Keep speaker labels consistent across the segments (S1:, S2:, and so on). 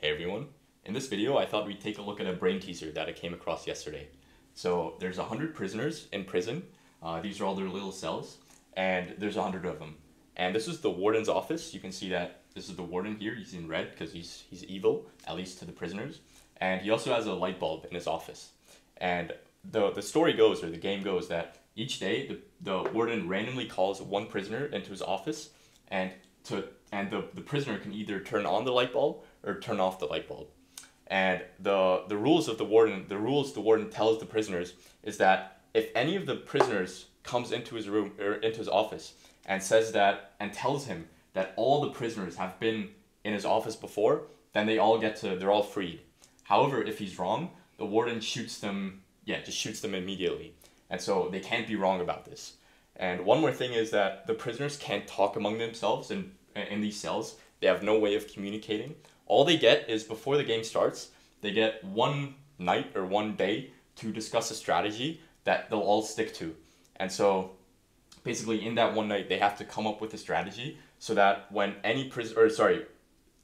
S1: Hey everyone, in this video I thought we'd take a look at a brain teaser that I came across yesterday. So there's 100 prisoners in prison, these are all their little cells, and there's 100 of them. And this is the warden's office. You can see that this is the warden here, he's in red because he's evil, at least to the prisoners. And he also has a light bulb in his office. And the story goes, or the game goes, that each day the warden randomly calls one prisoner into his office, and the prisoner can either turn on the light bulb or turn off the light bulb. And the rules of the warden tells the prisoners is that if any of the prisoners comes into his room or into his office and says that and tells him that all the prisoners have been in his office before, then they're all freed. However, if he's wrong, the warden shoots them immediately. And so they can't be wrong about this. And one more thing is that the prisoners can't talk among themselves in these cells. They have no way of communicating. All they get is, before the game starts, they get one night or one day to discuss a strategy that they'll all stick to. And so basically in that one night, they have to come up with a strategy so that when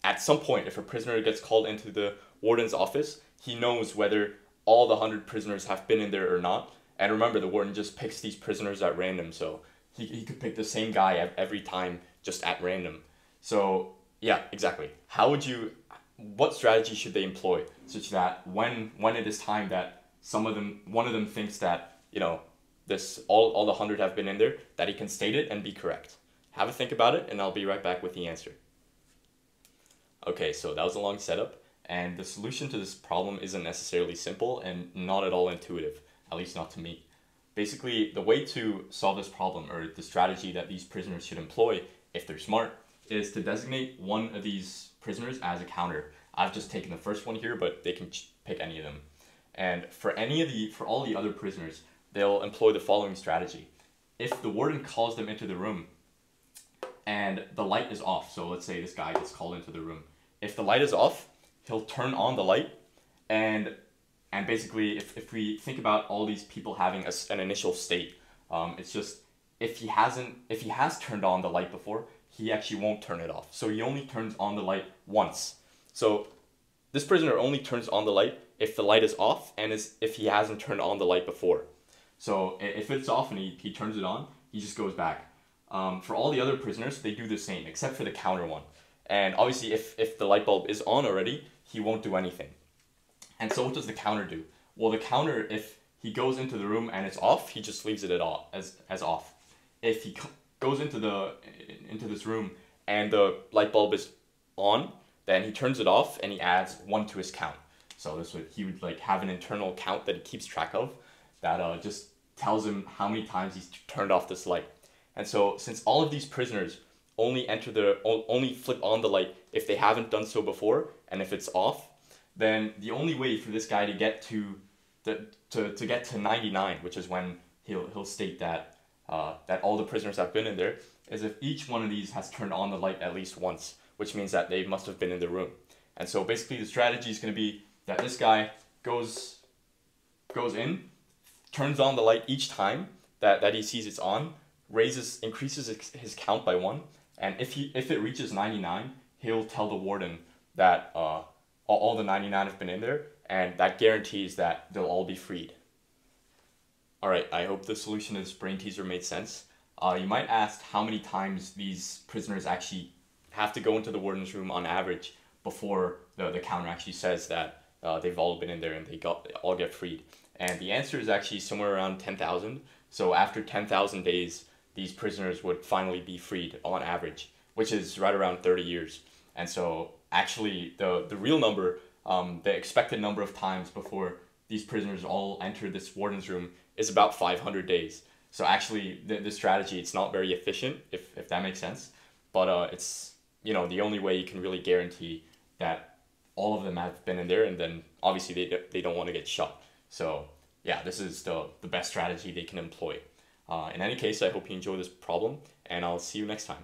S1: at some point, if a prisoner gets called into the warden's office, he knows whether all the 100 prisoners have been in there or not. And remember, the warden just picks these prisoners at random, so he could pick the same guy every time, just at random. So yeah, exactly. What strategy should they employ such that when it is time that one of them thinks that, all the 100 have been in there, that he can state it and be correct? Have a think about it, and I'll be right back with the answer. Okay, so that was a long setup, and the solution to this problem isn't necessarily simple and not at all intuitive, at least not to me. Basically, the way to solve this problem, or the strategy that these prisoners should employ, if they're smart, is to designate one of these prisoners as a counter. I've just taken the first one here, but they can pick any of them. And for all the other prisoners, they'll employ the following strategy. If the warden calls them into the room and the light is off, so let's say this guy gets called into the room. If the light is off, he'll turn on the light, and basically if we think about all these people having an initial state, it's just if he has turned on the light before, he actually won't turn it off. So he only turns on the light once. So this prisoner only turns on the light if the light is off and if he hasn't turned on the light before. So if it's off and he turns it on, he just goes back. For all the other prisoners, they do the same, except for the counter one. And obviously, if the light bulb is on already, he won't do anything. And so what does the counter do? Well, the counter, if he goes into the room and it's off, he just leaves it as off. If he goes into this room and the light bulb is on, then he turns it off and he adds 1 to his count. So he would have an internal count that he keeps track of that just tells him how many times he's turned off this light. And so since all of these prisoners only flip on the light if they haven't done so before, and if it's off, then the only way for this guy to get to 99, which is when he'll state that all the prisoners have been in there, is if each one of these has turned on the light at least once, which means that they must have been in the room. And so basically the strategy is going to be that this guy goes in, turns on the light each time that he sees it's on, increases his count by 1, and if it reaches 99, he'll tell the warden that all the 99 have been in there, and that guarantees that they'll all be freed. Alright, I hope the solution to this brain teaser made sense. You might ask how many times these prisoners actually have to go into the warden's room on average before the counter actually says that they've all been in there and they all get freed. And the answer is actually somewhere around 10,000. So after 10,000 days, these prisoners would finally be freed on average, which is right around 30 years. And so actually the real number, the expected number of times before these prisoners all enter this warden's room is about 500 days. So actually the strategy, it's not very efficient, if that makes sense. But it's, the only way you can really guarantee that all of them have been in there, and then obviously they don't want to get shot. So yeah, this is the best strategy they can employ. In any case, I hope you enjoy this problem, and I'll see you next time.